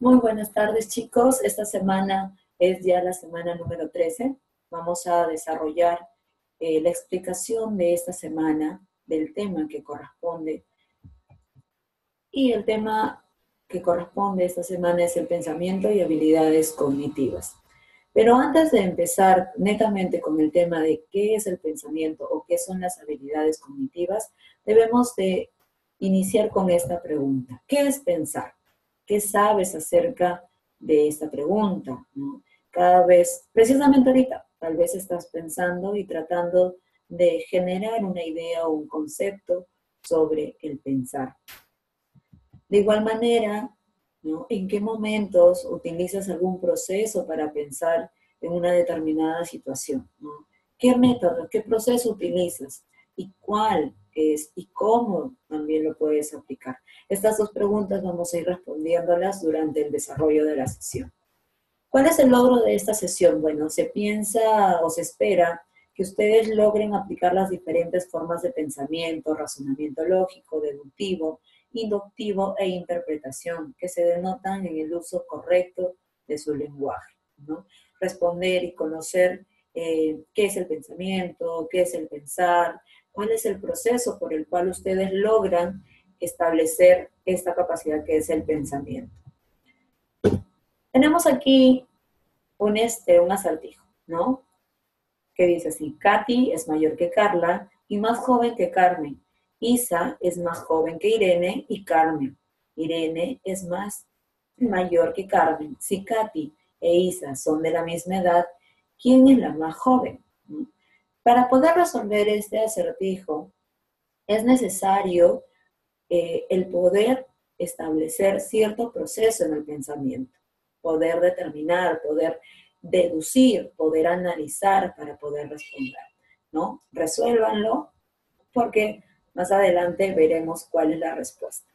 Muy buenas tardes, chicos. Esta semana es ya la semana número 13. Vamos a desarrollar la explicación de esta semana del tema que corresponde. Y el tema que corresponde esta semana es el pensamiento y habilidades cognitivas. Pero antes de empezar netamente con el tema de qué es el pensamiento o qué son las habilidades cognitivas, debemos de iniciar con esta pregunta. ¿Qué es pensar? ¿Qué sabes acerca de esta pregunta? ¿No? Cada vez, precisamente ahorita, tal vez estás pensando y tratando de generar una idea o un concepto sobre el pensar. De igual manera, ¿no? ¿En qué momentos utilizas algún proceso para pensar en una determinada situación? ¿No? ¿Qué método, qué proceso utilizas? ¿Y cuál es? ¿Y cómo también lo puedes aplicar? Estas dos preguntas vamos a ir respondiéndolas durante el desarrollo de la sesión. ¿Cuál es el logro de esta sesión? Bueno, se piensa o se espera que ustedes logren aplicar las diferentes formas de pensamiento, razonamiento lógico, deductivo, inductivo e interpretación que se denotan en el uso correcto de su lenguaje, ¿no? Responder y conocer qué es el pensamiento, qué es el pensar, cuál es el proceso por el cual ustedes logran establecer esta capacidad que es el pensamiento. Tenemos aquí un acertijo, ¿no? Que dice así: Katy es mayor que Carla y más joven que Carmen. Isa es más joven que Irene y Carmen. Irene es mayor que Carmen. Si Katy e Isa son de la misma edad, ¿quién es la más joven? Para poder resolver este acertijo, es necesario el poder establecer cierto proceso en el pensamiento, poder determinar, poder deducir, poder analizar para poder responder, ¿no? Resuélvanlo porque más adelante veremos cuál es la respuesta.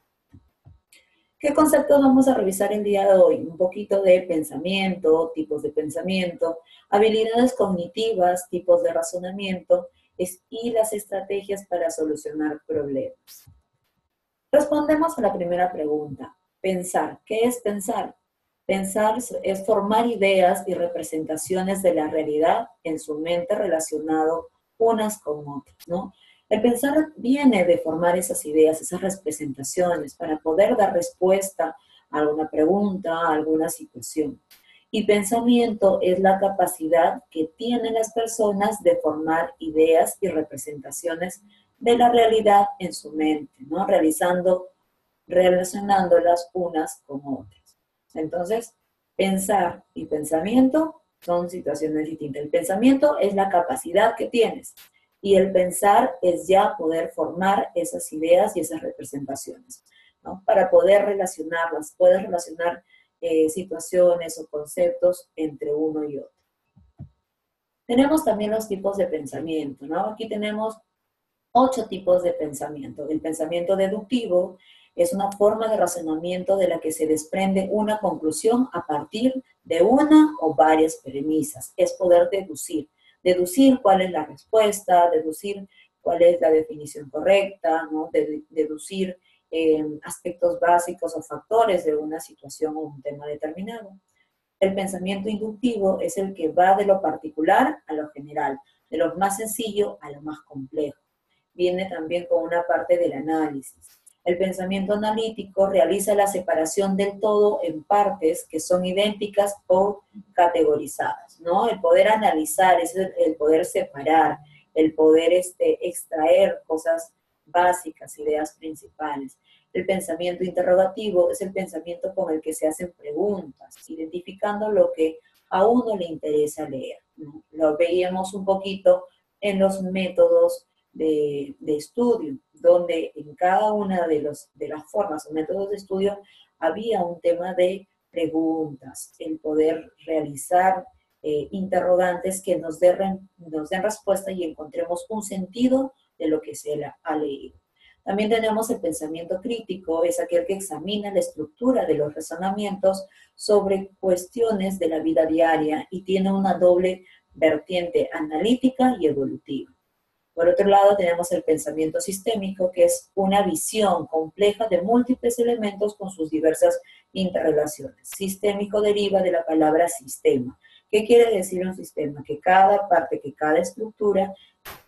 ¿Qué conceptos vamos a revisar el día de hoy? Un poquito de pensamiento, tipos de pensamiento, habilidades cognitivas, tipos de razonamiento y las estrategias para solucionar problemas. Respondemos a la primera pregunta. Pensar. ¿Qué es pensar? Pensar es formar ideas y representaciones de la realidad en su mente relacionado unas con otras, ¿no? El pensar viene de formar esas ideas, esas representaciones para poder dar respuesta a alguna pregunta, a alguna situación. Y pensamiento es la capacidad que tienen las personas de formar ideas y representaciones de la realidad en su mente, ¿no? Relacionándolas unas con otras. Entonces, pensar y pensamiento son situaciones distintas. El pensamiento es la capacidad que tienes y el pensar es ya poder formar esas ideas y esas representaciones, ¿no? Para poder relacionarlas, puedes relacionar situaciones o conceptos entre uno y otro. Tenemos también los tipos de pensamiento, ¿no? Aquí tenemos 8 tipos de pensamiento. El pensamiento deductivo es una forma de razonamiento de la que se desprende una conclusión a partir de una o varias premisas. Es poder deducir. Deducir cuál es la respuesta, deducir cuál es la definición correcta, ¿no? Deducir aspectos básicos o factores de una situación o un tema determinado. El pensamiento inductivo es el que va de lo particular a lo general, de lo más sencillo a lo más complejo. Viene también con una parte del análisis. El pensamiento analítico realiza la separación del todo en partes que son idénticas o categorizadas, ¿no? El poder analizar es el poder separar, el poder extraer cosas básicas, ideas principales. El pensamiento interrogativo es el pensamiento con el que se hacen preguntas, identificando lo que a uno le interesa leer, ¿no? Lo veíamos un poquito en los métodos de estudio, donde en cada una de las formas o métodos de estudio había un tema de preguntas, el poder realizar interrogantes que nos den respuesta y encontremos un sentido de lo que se ha leído. También tenemos el pensamiento crítico, es aquel que examina la estructura de los razonamientos sobre cuestiones de la vida diaria y tiene una doble vertiente analítica y evolutiva. Por otro lado, tenemos el pensamiento sistémico, que es una visión compleja de múltiples elementos con sus diversas interrelaciones. Sistémico deriva de la palabra sistema. ¿Qué quiere decir un sistema? Que cada parte, que cada estructura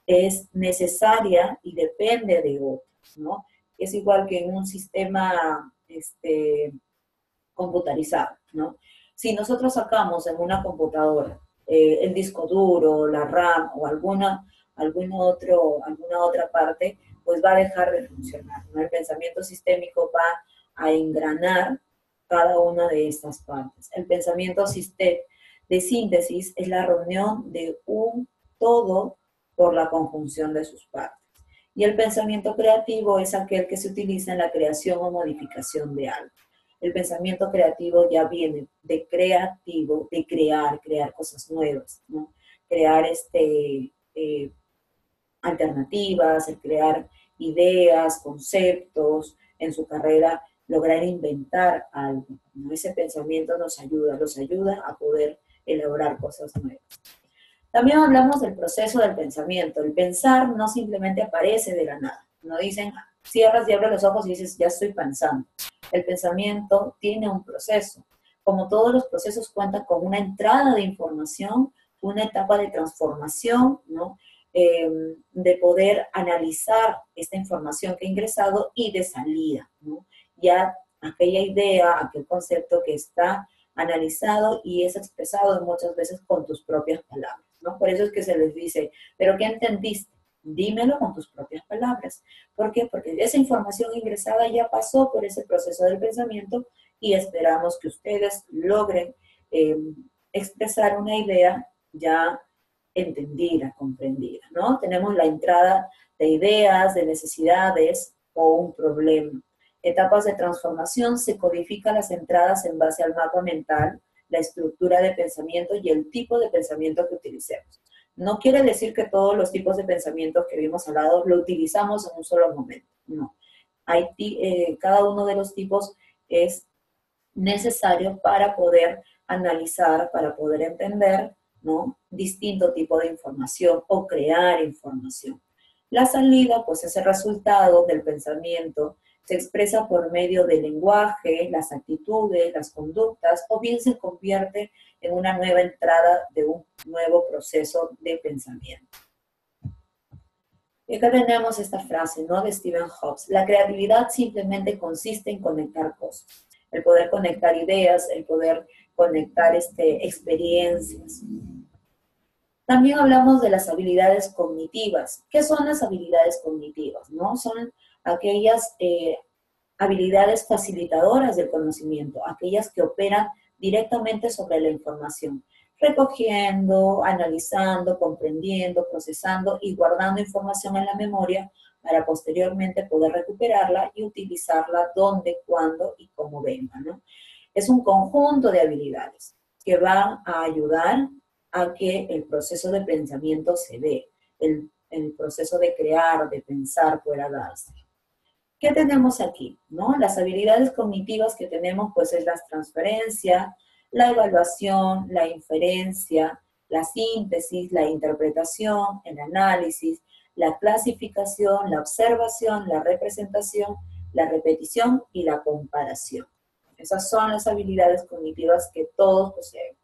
es necesaria y depende de otros, ¿no? Es igual que en un sistema computarizado, ¿no? Si nosotros sacamos en una computadora el disco duro, la RAM o alguna otra parte, pues va a dejar de funcionar, ¿no? El pensamiento sistémico va a engranar cada una de estas partes. El pensamiento de síntesis es la reunión de un todo por la conjunción de sus partes. Y el pensamiento creativo es aquel que se utiliza en la creación o modificación de algo. El pensamiento creativo ya viene de creativo, de crear cosas nuevas, ¿no? Crear alternativas, el crear ideas, conceptos en su carrera, lograr inventar algo, ¿no? Ese pensamiento los ayuda a poder elaborar cosas nuevas. También hablamos del proceso del pensamiento. El pensar no simplemente aparece de la nada. No dicen, cierras y abres los ojos y dices, ya estoy pensando. El pensamiento tiene un proceso. Como todos los procesos cuentan con una entrada de información, una etapa de transformación, ¿no? De poder analizar esta información que ha ingresado y de salida, ¿no? Ya aquella idea, aquel concepto que está analizado y es expresado muchas veces con tus propias palabras, ¿no? Por eso es que se les dice, ¿pero qué entendiste? Dímelo con tus propias palabras. ¿Por qué? Porque esa información ingresada ya pasó por ese proceso del pensamiento y esperamos que ustedes logren expresar una idea ya entendida, comprendida, ¿no? Tenemos la entrada de ideas, de necesidades o un problema. Etapas de transformación, se codifican las entradas en base al mapa mental, la estructura de pensamiento y el tipo de pensamiento que utilicemos. No quiere decir que todos los tipos de pensamientos que vimos al lado lo utilizamos en un solo momento, no. Cada uno de los tipos es necesario para poder analizar, para poder entender, ¿no? Distinto tipo de información o crear información. La salida, pues, es el resultado del pensamiento, se expresa por medio del lenguaje, las actitudes, las conductas, o bien se convierte en una nueva entrada de un nuevo proceso de pensamiento. Y acá tenemos esta frase, ¿no? De Stephen Hobbes. La creatividad simplemente consiste en conectar cosas. El poder conectar ideas, el poder conectar experiencias. También hablamos de las habilidades cognitivas. ¿Qué son las habilidades cognitivas? ¿No? Son aquellas habilidades facilitadoras del conocimiento, aquellas que operan directamente sobre la información, recogiendo, analizando, comprendiendo, procesando y guardando información en la memoria para posteriormente poder recuperarla y utilizarla donde, cuando y cómo venga, ¿no? Es un conjunto de habilidades que van a ayudar a que el proceso de pensamiento se dé, el proceso de crear, de pensar pueda darse. ¿Qué tenemos aquí? ¿No? Las habilidades cognitivas que tenemos, pues, es la transferencia, la evaluación, la inferencia, la síntesis, la interpretación, el análisis, la clasificación, la observación, la representación, la repetición y la comparación. Esas son las habilidades cognitivas que todos poseemos.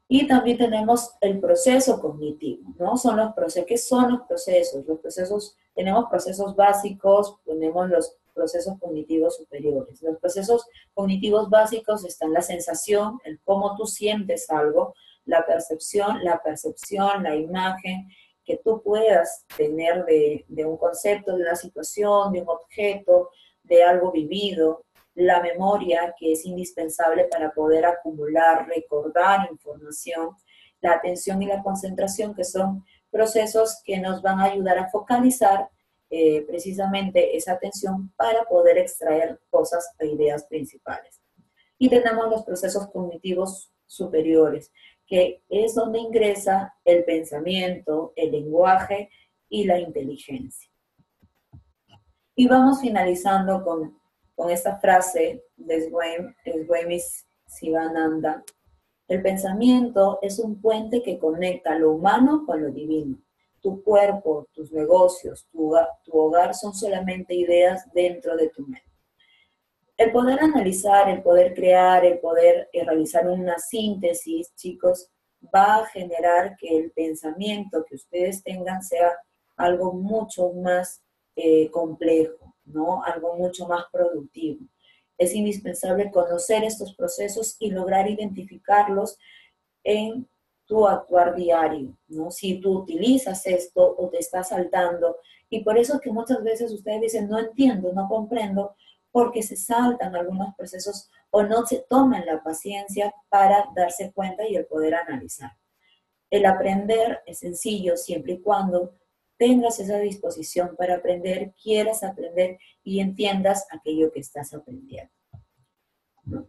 Y también tenemos el proceso cognitivo, ¿no? Son los procesos. ¿Qué son los procesos? Los procesos, tenemos procesos básicos, tenemos los procesos cognitivos superiores. Los procesos cognitivos básicos están la sensación, el cómo tú sientes algo, la percepción, la imagen que tú puedas tener de un concepto, de una situación, de un objeto, de algo vivido, la memoria, que es indispensable para poder acumular, recordar información, la atención y la concentración, que son procesos que nos van a ayudar a focalizar precisamente esa atención para poder extraer cosas e ideas principales. Y tenemos los procesos cognitivos superiores, que es donde ingresa el pensamiento, el lenguaje y la inteligencia. Y vamos finalizando con esta frase de Swami Sivananda. El pensamiento es un puente que conecta lo humano con lo divino. tu cuerpo, tus negocios, tu hogar son solamente ideas dentro de tu mente. El poder analizar, el poder crear, el poder realizar una síntesis, chicos, va a generar que el pensamiento que ustedes tengan sea algo mucho más complejo, ¿no? Algo mucho más productivo. Es indispensable conocer estos procesos y lograr identificarlos en tu actuar diario, ¿no? Si tú utilizas esto o te estás saltando, y por eso es que muchas veces ustedes dicen, no entiendo, no comprendo, porque se saltan algunos procesos o no se toman la paciencia para darse cuenta y el poder analizar. El aprender es sencillo siempre y cuando tengas esa disposición para aprender, quieras aprender y entiendas aquello que estás aprendiendo, ¿no?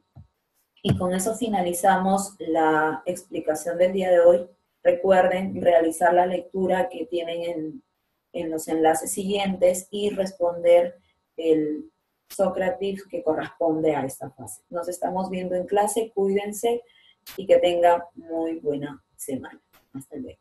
Y con eso finalizamos la explicación del día de hoy. Recuerden realizar la lectura que tienen en los enlaces siguientes y responder el Sócrates que corresponde a esta fase. Nos estamos viendo en clase, cuídense y que tengan muy buena semana. Hasta luego.